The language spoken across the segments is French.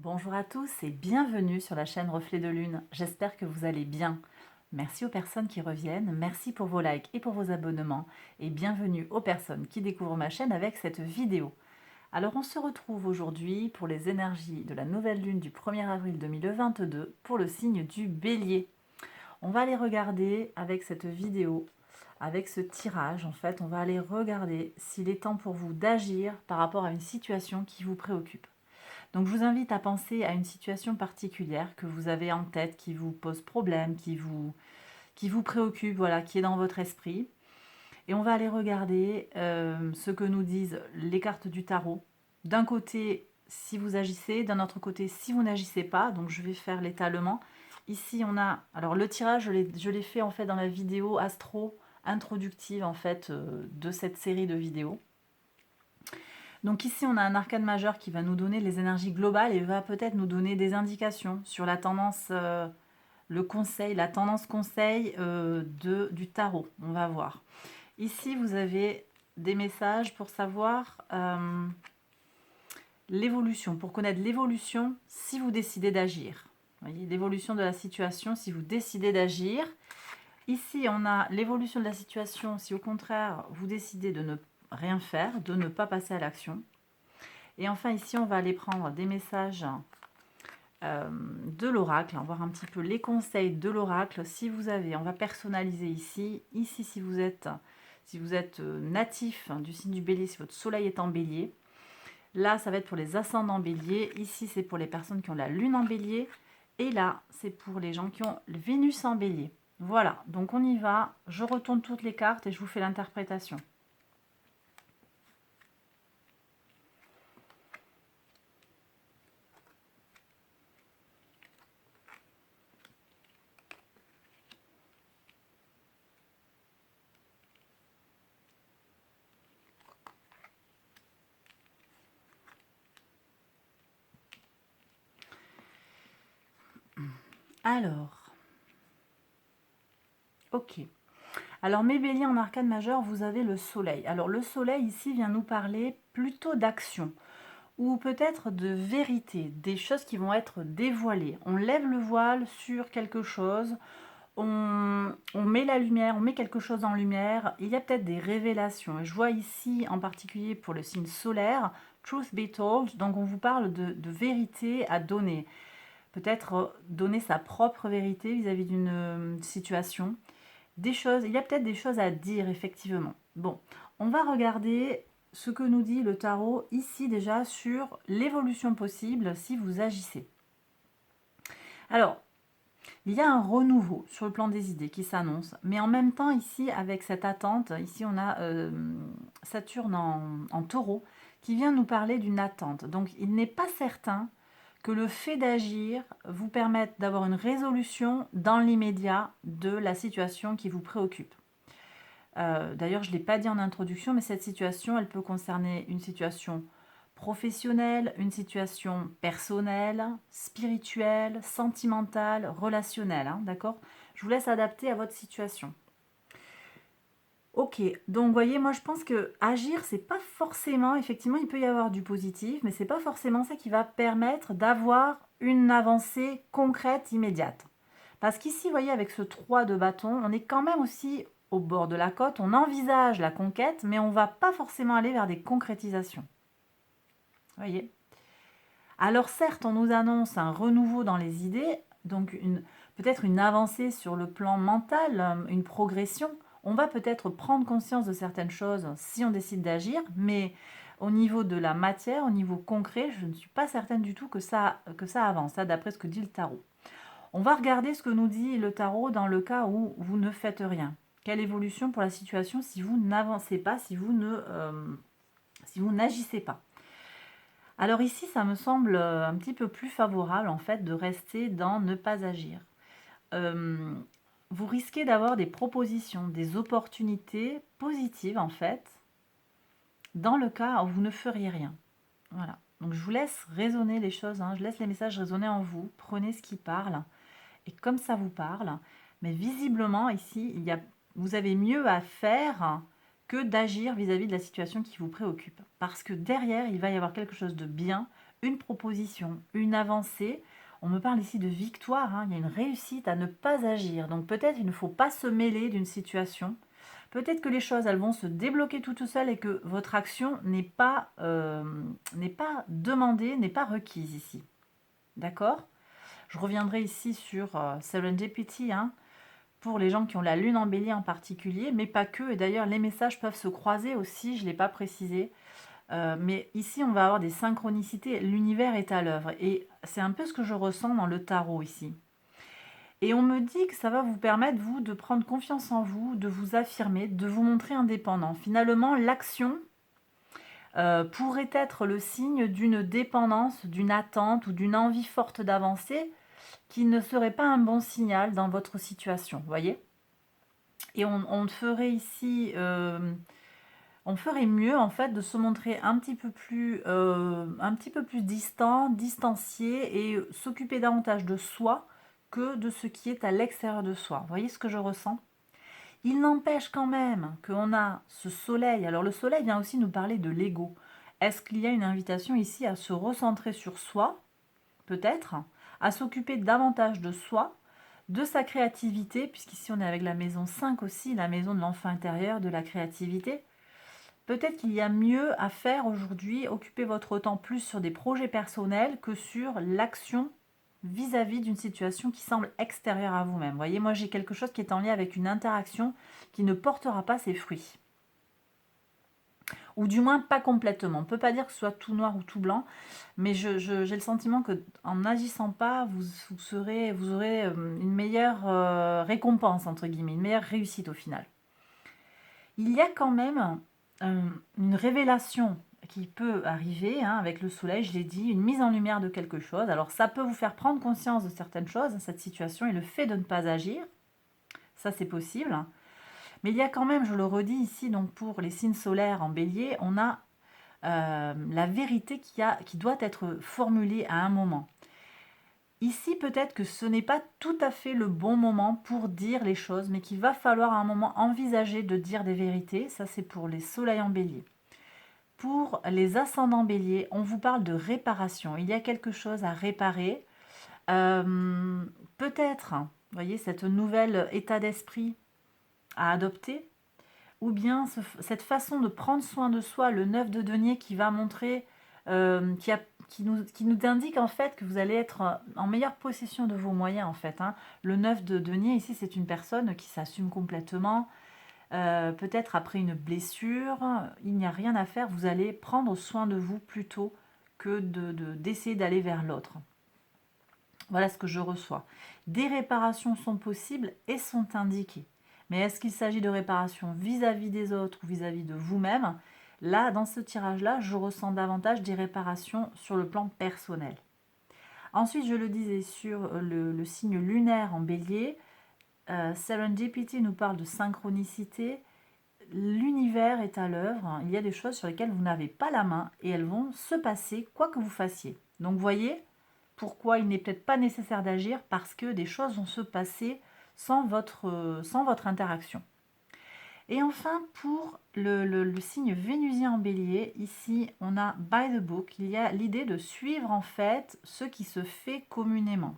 Bonjour à tous et bienvenue sur la chaîne Reflet de Lune. J'espère que vous allez bien. Merci aux personnes qui reviennent, merci pour vos likes et pour vos abonnements et bienvenue aux personnes qui découvrent ma chaîne avec cette vidéo. Alors on se retrouve aujourd'hui pour les énergies de la nouvelle lune du 1er avril 2022 pour le signe du Bélier. On va aller regarder avec cette vidéo, avec ce tirage en fait, on va aller regarder s'il est temps pour vous d'agir par rapport à une situation qui vous préoccupe. Donc je vous invite à penser à une situation particulière que vous avez en tête, qui vous pose problème, qui vous préoccupe, voilà, qui est dans votre esprit. Et on va aller regarder ce que nous disent les cartes du tarot. D'un côté, si vous agissez, d'un autre côté, si vous n'agissez pas. Donc je vais faire l'étalement. Ici, on a... Alors le tirage, je l'ai fait en fait dans la vidéo astro introductive en fait de cette série de vidéos. Donc ici, on a un arcane majeur qui va nous donner les énergies globales et va peut-être nous donner des indications sur la tendance, le conseil, la tendance conseil du tarot. On va voir. Ici, vous avez des messages pour savoir l'évolution, pour connaître l'évolution si vous décidez d'agir. Vous voyez, l'évolution de la situation si vous décidez d'agir. Ici, on a l'évolution de la situation si au contraire, vous décidez de ne rien faire, de ne pas passer à l'action. Et enfin, ici, on va aller prendre des messages de l'oracle, on va voir un petit peu les conseils de l'oracle. Si vous avez, on va personnaliser ici. Ici, si vous êtes natif du signe du bélier, si votre soleil est en bélier. Là, ça va être pour les ascendants bélier. Ici, c'est pour les personnes qui ont la lune en bélier. Et là, c'est pour les gens qui ont Vénus en bélier. Voilà, donc on y va. Je retourne toutes les cartes et je vous fais l'interprétation. Alors, ok. Alors, mes béliers en arcane majeur, vous avez le soleil. Alors, le soleil, ici, vient nous parler plutôt d'action ou peut-être de vérité, des choses qui vont être dévoilées. On lève le voile sur quelque chose, on met la lumière, on met quelque chose en lumière. Il y a peut-être des révélations. Je vois ici, en particulier pour le signe solaire, Truth Be Told, donc on vous parle de vérité à donner. Peut-être donner sa propre vérité vis-à-vis d'une situation. Des choses, il y a peut-être des choses à dire, effectivement. Bon, on va regarder ce que nous dit le tarot ici déjà sur l'évolution possible si vous agissez. Alors, il y a un renouveau sur le plan des idées qui s'annonce, mais en même temps ici avec cette attente, ici on a Saturne en taureau qui vient nous parler d'une attente. Donc il n'est pas certain que le fait d'agir vous permette d'avoir une résolution dans l'immédiat de la situation qui vous préoccupe. D'ailleurs, je ne l'ai pas dit en introduction, mais cette situation, elle peut concerner une situation professionnelle, une situation personnelle, spirituelle, sentimentale, relationnelle. Hein, d'accord? Je vous laisse adapter à votre situation. Ok, donc vous voyez, moi je pense que agir, c'est pas forcément, effectivement, il peut y avoir du positif, mais c'est pas forcément ça qui va permettre d'avoir une avancée concrète, immédiate. Parce qu'ici, vous voyez, avec ce 3 de bâton, on est quand même aussi au bord de la côte, on envisage la conquête, mais on ne va pas forcément aller vers des concrétisations. Vous voyez? Alors certes, on nous annonce un renouveau dans les idées, donc peut-être une avancée sur le plan mental, une progression. On va peut-être prendre conscience de certaines choses si on décide d'agir, mais au niveau de la matière, au niveau concret, je ne suis pas certaine du tout que ça avance, d'après ce que dit le tarot. On va regarder ce que nous dit le tarot dans le cas où vous ne faites rien. Quelle évolution pour la situation si vous n'avancez pas, si vous n'agissez pas. Alors ici, ça me semble un petit peu plus favorable en fait de rester dans ne pas agir. Vous risquez d'avoir des propositions, des opportunités positives en fait, dans le cas où vous ne feriez rien. Voilà. Donc je vous laisse raisonner les choses, hein. Je laisse les messages résonner en vous. Prenez ce qui parle. Et comme ça vous parle, mais visiblement ici, vous avez mieux à faire que d'agir vis-à-vis de la situation qui vous préoccupe. Parce que derrière, il va y avoir quelque chose de bien, une proposition, une avancée. On me parle ici de victoire, hein, il y a une réussite à ne pas agir. Donc peut-être il ne faut pas se mêler d'une situation. Peut-être que les choses, elles vont se débloquer toutes seules et que votre action n'est pas demandée, n'est pas requise ici. D'accord? Je reviendrai ici sur Serendipity, hein, pour les gens qui ont la lune en bélier en particulier, mais pas que. Et d'ailleurs, les messages peuvent se croiser aussi, je ne l'ai pas précisé. Mais ici, on va avoir des synchronicités. L'univers est à l'œuvre. Et c'est un peu ce que je ressens dans le tarot ici. Et on me dit que ça va vous permettre, vous, de prendre confiance en vous, de vous affirmer, de vous montrer indépendant. Finalement, l'action pourrait être le signe d'une dépendance, d'une attente ou d'une envie forte d'avancer qui ne serait pas un bon signal dans votre situation, vous voyez? Et on ferait ici, on ferait mieux en fait de se montrer un petit peu plus distant, distancié et s'occuper davantage de soi que de ce qui est à l'extérieur de soi. Vous voyez ce que je ressens? Il n'empêche quand même qu'on a ce soleil. Alors le soleil vient aussi nous parler de l'ego. Est-ce qu'il y a une invitation ici à se recentrer sur soi, peut-être, à s'occuper davantage de soi, de sa créativité, puisqu'ici on est avec la maison 5 aussi, la maison de l'enfant intérieur, de la créativité. Peut-être qu'il y a mieux à faire aujourd'hui, occuper votre temps plus sur des projets personnels que sur l'action vis-à-vis d'une situation qui semble extérieure à vous-même. Vous voyez, moi j'ai quelque chose qui est en lien avec une interaction qui ne portera pas ses fruits. Ou du moins pas complètement. On ne peut pas dire que ce soit tout noir ou tout blanc, mais j'ai le sentiment qu'en n'agissant pas, vous aurez une meilleure récompense, entre guillemets, une meilleure réussite au final. Il y a quand même une révélation qui peut arriver hein, avec le soleil, je l'ai dit, une mise en lumière de quelque chose. Alors ça peut vous faire prendre conscience de certaines choses, cette situation, et le fait de ne pas agir, ça c'est possible. Mais il y a quand même, je le redis ici, donc pour les signes solaires en bélier, on a la vérité qui doit être formulée à un moment. Ici, peut-être que ce n'est pas tout à fait le bon moment pour dire les choses, mais qu'il va falloir à un moment envisager de dire des vérités. Ça, c'est pour les soleils en bélier. Pour les ascendants bélier, on vous parle de réparation. Il y a quelque chose à réparer. Peut-être, vous voyez, cette nouvelle état d'esprit à adopter, ou bien cette façon de prendre soin de soi, le 9 de denier qui va montrer, qui nous indique en fait que vous allez être en meilleure possession de vos moyens en fait. Hein. Le 9 de denier ici, c'est une personne qui s'assume complètement, peut-être après une blessure, il n'y a rien à faire, vous allez prendre soin de vous plutôt que d'essayer d'aller vers l'autre. Voilà ce que je reçois. Des réparations sont possibles et sont indiquées. Mais est-ce qu'il s'agit de réparations vis-à-vis des autres ou vis-à-vis de vous-même? Là, dans ce tirage-là, je ressens davantage des réparations sur le plan personnel. Ensuite, je le disais sur le signe lunaire en bélier, Serendipity nous parle de synchronicité. L'univers est à l'œuvre. Il y a des choses sur lesquelles vous n'avez pas la main et elles vont se passer quoi que vous fassiez. Donc, vous voyez pourquoi il n'est peut-être pas nécessaire d'agir, parce que des choses vont se passer sans votre interaction. Et enfin, pour le signe vénusien en bélier, ici, on a by the book. Il y a l'idée de suivre en fait ce qui se fait communément,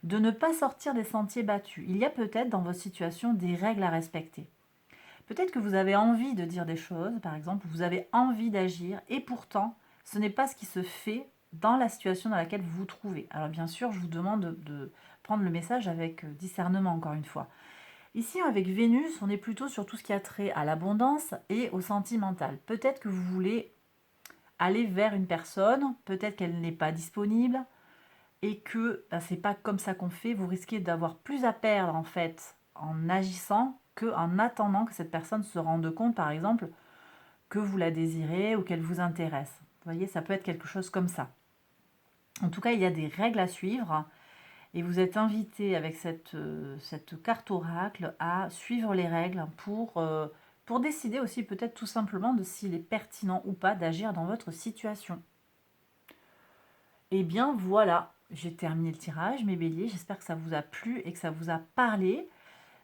de ne pas sortir des sentiers battus. Il y a peut-être dans votre situation des règles à respecter. Peut-être que vous avez envie de dire des choses, par exemple, vous avez envie d'agir, et pourtant, ce n'est pas ce qui se fait dans la situation dans laquelle vous vous trouvez. Alors bien sûr, je vous demande de prendre le message avec discernement, encore une fois. Ici, avec Vénus, on est plutôt sur tout ce qui a trait à l'abondance et au sentimental. Peut-être que vous voulez aller vers une personne, peut-être qu'elle n'est pas disponible, et que c'est pas comme ça qu'on fait, vous risquez d'avoir plus à perdre en fait en agissant qu'en attendant que cette personne se rende compte, par exemple, que vous la désirez ou qu'elle vous intéresse. Vous voyez, ça peut être quelque chose comme ça. En tout cas, il y a des règles à suivre et vous êtes invité avec cette carte oracle à suivre les règles pour décider aussi peut-être tout simplement de s'il est pertinent ou pas d'agir dans votre situation. Et bien voilà, j'ai terminé le tirage, mes béliers. J'espère que ça vous a plu et que ça vous a parlé.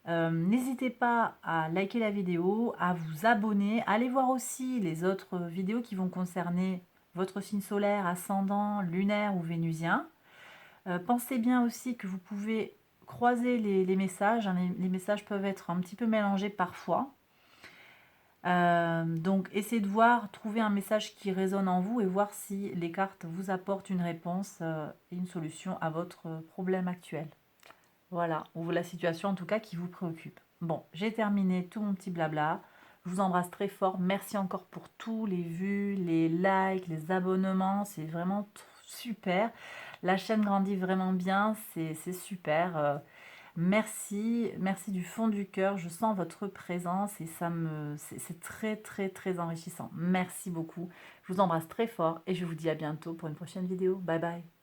N'hésitez pas à liker la vidéo, à vous abonner. Allez voir aussi les autres vidéos qui vont concerner votre signe solaire, ascendant, lunaire ou vénusien. Pensez bien aussi que vous pouvez croiser les messages, hein. Les messages peuvent être un petit peu mélangés parfois. Donc essayez de voir, trouver un message qui résonne en vous et voir si les cartes vous apportent une réponse et une solution à votre problème actuel. Voilà, ou la situation en tout cas qui vous préoccupe. Bon, j'ai terminé tout mon petit blabla. Je vous embrasse très fort. Merci encore pour tous les vues, les likes, les abonnements. C'est vraiment super. La chaîne grandit vraiment bien. C'est super. Merci, merci du fond du cœur. Je sens votre présence et c'est très, très, très enrichissant. Merci beaucoup. Je vous embrasse très fort et je vous dis à bientôt pour une prochaine vidéo. Bye bye.